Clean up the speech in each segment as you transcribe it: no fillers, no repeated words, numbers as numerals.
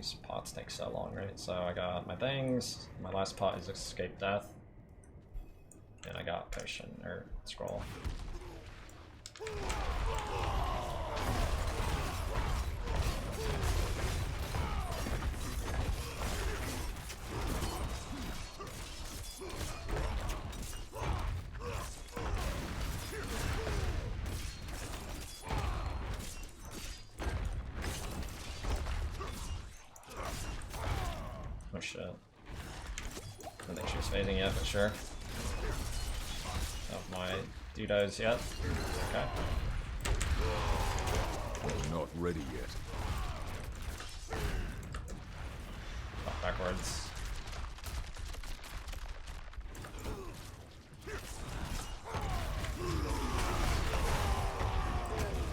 These pots take so long, right? So I got my things. My last pot is Escape Death. And I got Potion, or Scroll. Oh shit. I don't think she was phasing yet, but sure. Of my dudos yet. Okay. We're not ready yet. Oh, backwards.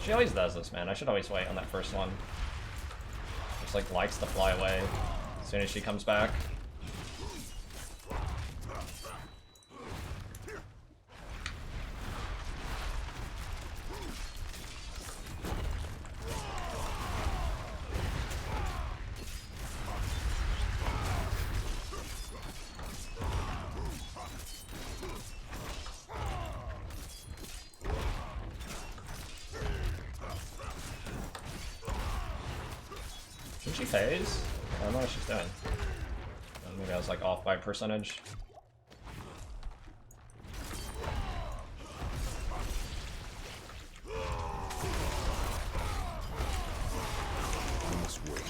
She always does this, man. I should always wait on that first one. Just like likes to fly away as soon as she comes back. Did she phase? I don't know what she's doing. Maybe I was like off by percentage. This way.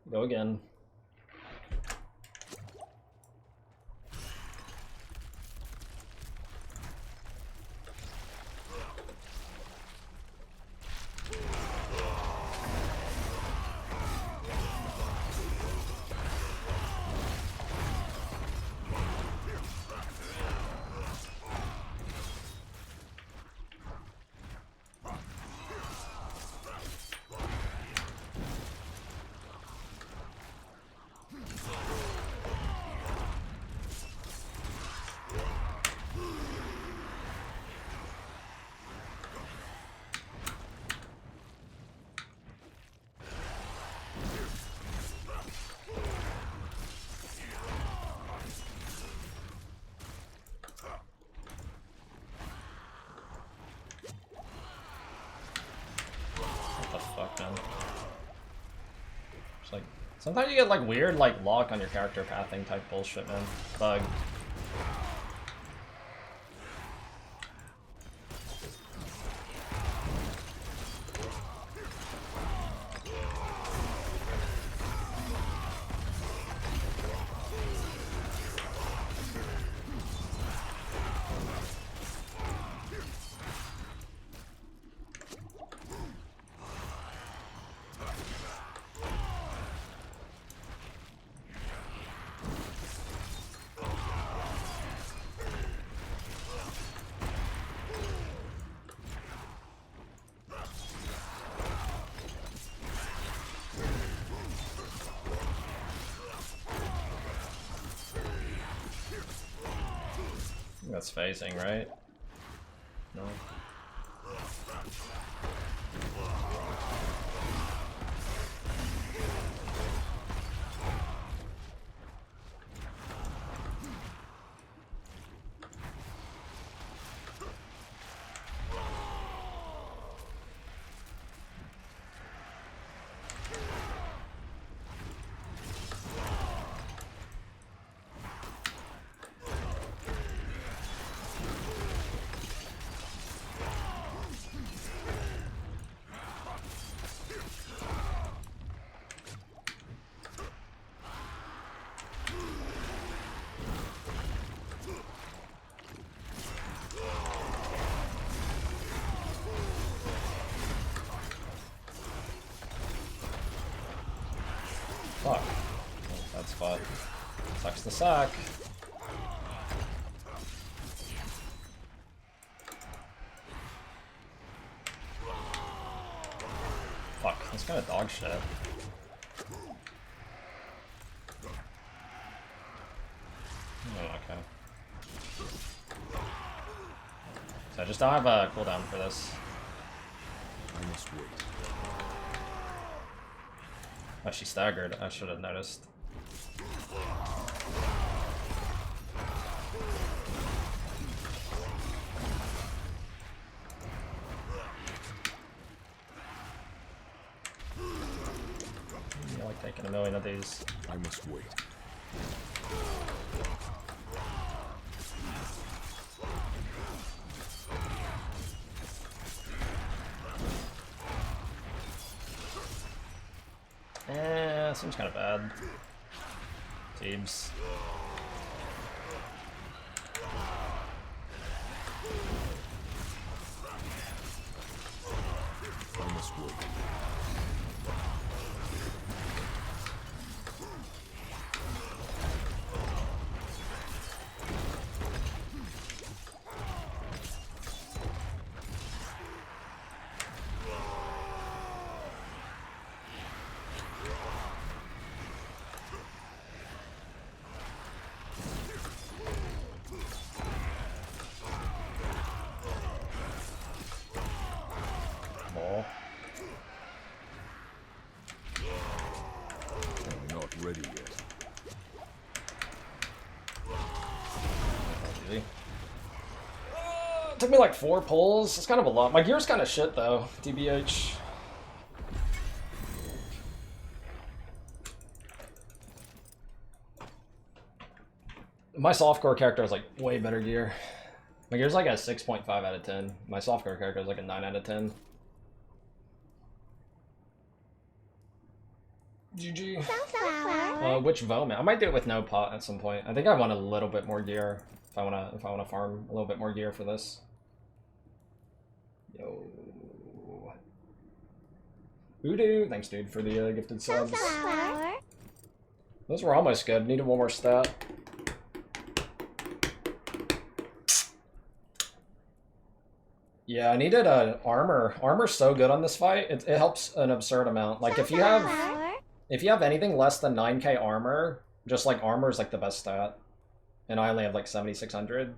Go again. Just like sometimes you get like weird like lock on your character pathing type bullshit, man. Bug. That's phasing, right? No. Fuck. That's fun. Sucks the sack. Fuck, that's kind of dog shit. Oh, okay. So I just don't have a cooldown for this. I must wait. Oh, she staggered. I should have noticed. I like taking a million of these. I must wait. Seems kind of bad. Teebs. I must wait. I'm not ready yet. Easy. It took me like 4 pulls. It's kind of a lot. My gear's kind of shit though, TBH. My softcore character has like way better gear. My gear's like a 6.5 out of 10. My softcore character is like a 9 out of 10. GG. Which Vomit? I might do it with no pot at some point. I think I want a little bit more gear if I wanna farm a little bit more gear for this. Yo. Voodoo, thanks dude for the gifted subs. Those were almost good. Needed one more stat. Yeah, I needed armor. Armor's so good on this fight. It helps an absurd amount. Like if you have anything less than 9k armor, just like armor is like the best stat. And I only have like 7600.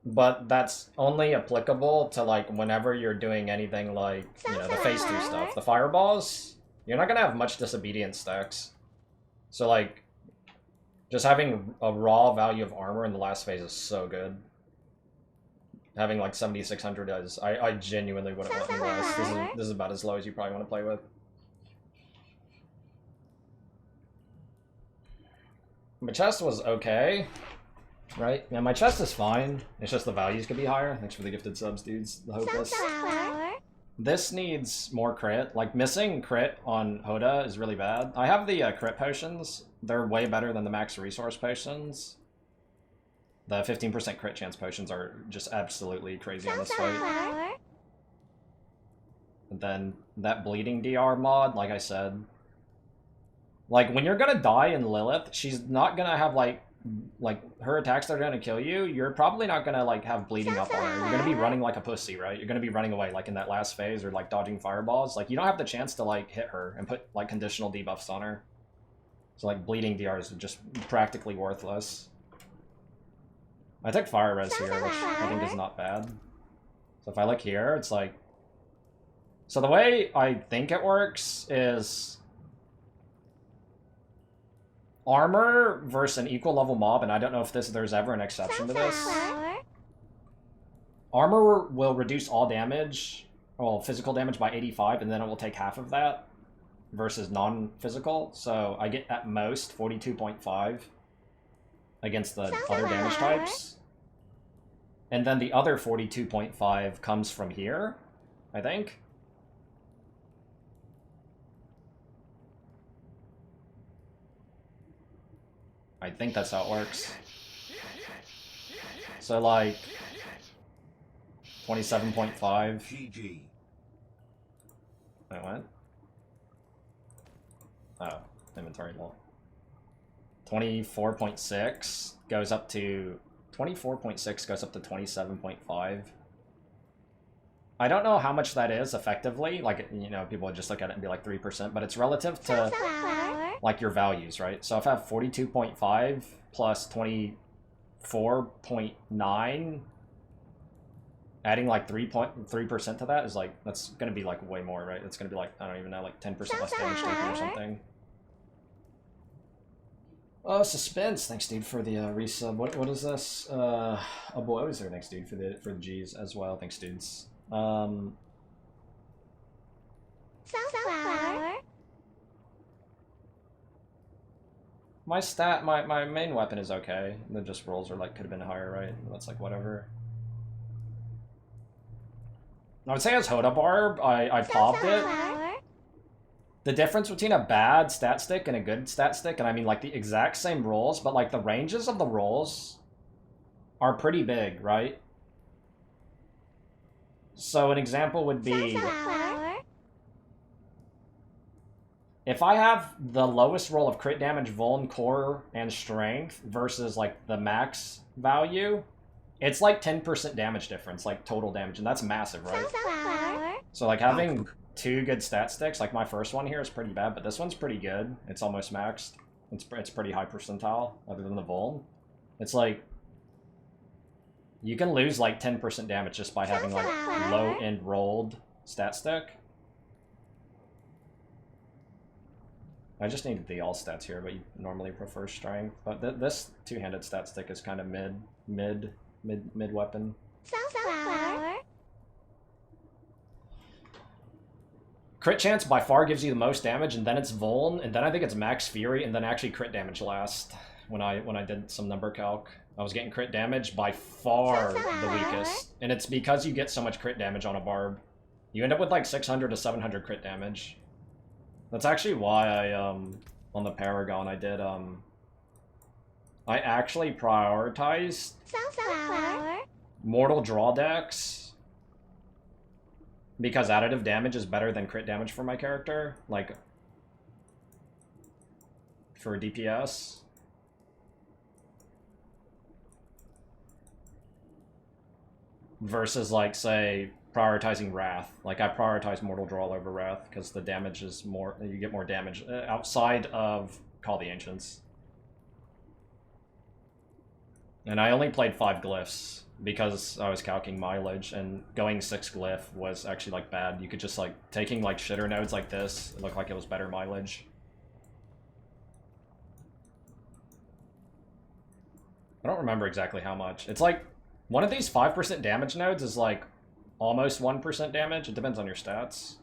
But that's only applicable to like whenever you're doing anything like, you know, the phase 2 stuff. The fireballs, you're not gonna have much disobedience stacks. So like, just having a raw value of armor in the last phase is so good. Having like 7600 is, I genuinely wouldn't want any less. This is about as low as you probably want to play with. My chest was okay, right? Yeah, my chest is fine. It's just the values could be higher. Thanks for the gifted subs, dudes. The hopeless. This needs more crit. Like missing crit on HOTA is really bad. I have the crit potions. They're way better than the max resource potions. The 15% crit chance potions are just absolutely crazy on this fight. And then that bleeding DR mod, like I said, like when you're gonna die in Lilith, she's not gonna have like her attacks that are gonna kill you. You're probably not gonna like have bleeding up on her. You're gonna be running like a pussy, right? You're gonna be running away like in that last phase or like dodging fireballs. Like you don't have the chance to like hit her and put like conditional debuffs on her. So like bleeding DR is just practically worthless. I took fire res here, which I think is not bad. So if I look here, it's like... So the way I think it works is... Armor versus an equal level mob, and I don't know if there's ever an exception to this. Armor will reduce all damage, well, physical damage by 85, and then it will take half of that versus non-physical. So I get at most 42.5. Against the other damage types. And then the other 42.5 comes from here, I think. I think that's how it works. So like 27.5. GG. Wait, what? Oh, inventory wall. 24.6 goes up to 24.6 goes up to 27.5. I don't know how much that is effectively. Like, you know, people would just look at it and be like 3%, but it's relative to like your values, right? So if I have 42.5 plus 24.9, adding like 3% to that is like, that's gonna be like way more, right? It's gonna be like, I don't even know, like 10% less damage taken or something. Suspense. Thanks, dude, for the resub. What is this? Oh boy, was there? Thanks, dude, for the G's as well. Thanks, dudes. Sunflower. My main weapon is okay. The just rolls are like could have been higher, right? That's like whatever. I would say as HOTA Barb, I popped it. The difference between a bad stat stick and a good stat stick, and I mean like the exact same rolls, but like the ranges of the rolls are pretty big, right? So an example would be if I have the lowest roll of crit damage, vuln, core, and strength versus like the max value, it's like 10% damage difference, like total damage, and that's massive, right? So like having two good stat sticks, like my first one here is pretty bad, but this one's pretty good. It's almost maxed. It's pretty high percentile, other than the vuln. It's like you can lose like 10% damage just by having like low end rolled stat stick. I just needed the all stats here, but you normally prefer strength. But this two-handed stat stick is kind of mid weapon. Crit chance by far gives you the most damage, and then it's vuln, and then I think it's max fury, and then actually crit damage last. When I did some number calc, I was getting crit damage by far the weakest, and it's because you get so much crit damage on a barb. You end up with like 600 to 700 crit damage. That's actually why I on the Paragon I did I actually prioritized mortal draw decks because additive damage is better than crit damage for my character, like for DPS. Versus like say prioritizing Wrath. Like I prioritize Mortal Draw over Wrath because the damage is more, you get more damage outside of Call the Ancients. And I only played 5 glyphs because I was calculating mileage, and going 6 glyph was actually like bad. You could just like, taking like shitter nodes like this, it looked like it was better mileage. I don't remember exactly how much. It's like, one of these 5% damage nodes is like almost 1% damage. It depends on your stats.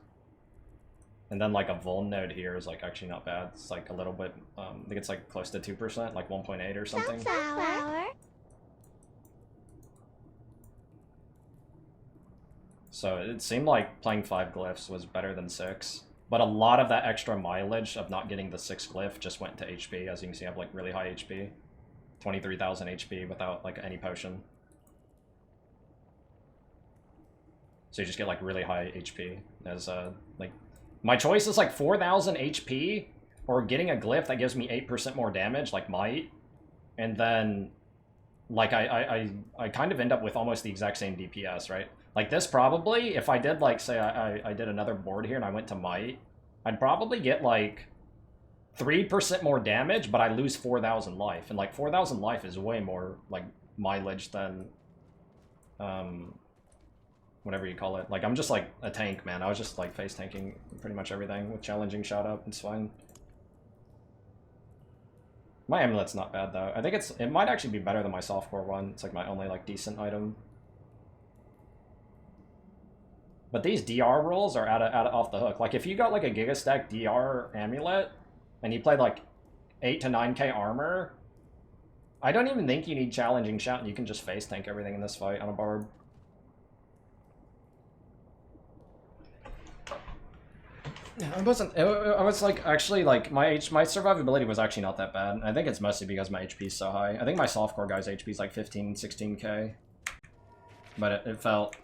And then like a vuln node here is like actually not bad. It's like a little bit, I think it's like close to 2%, like 1.8 or something. So it seemed like playing 5 glyphs was better than 6. But a lot of that extra mileage of not getting the 6 glyph just went to HP. As you can see, I have like really high HP. 23,000 HP without like any potion. So you just get like really high HP as like, my choice is like 4,000 HP or getting a glyph that gives me 8% more damage, like Might. And then like I kind of end up with almost the exact same DPS, right? Like this probably, if I did like, say I did another board here and I went to Might, I'd probably get like 3% more damage, but I lose 4,000 life. And like 4,000 life is way more like mileage than whatever you call it. Like I'm just like a tank, man. I was just like face tanking pretty much everything with challenging shot up. It's fine. My amulet's not bad though. I think it might actually be better than my softcore one. It's like my only like decent item. But these DR rolls are off the hook. Like if you got like a Gigastack DR amulet and you played like 8 to 9k armor, I don't even think you need challenging shout. You can just face tank everything in this fight on a barb. Yeah, I was like, actually, like, my survivability was actually not that bad. I think it's mostly because my HP is so high. I think my softcore guy's HP is like 15, 16k. But it felt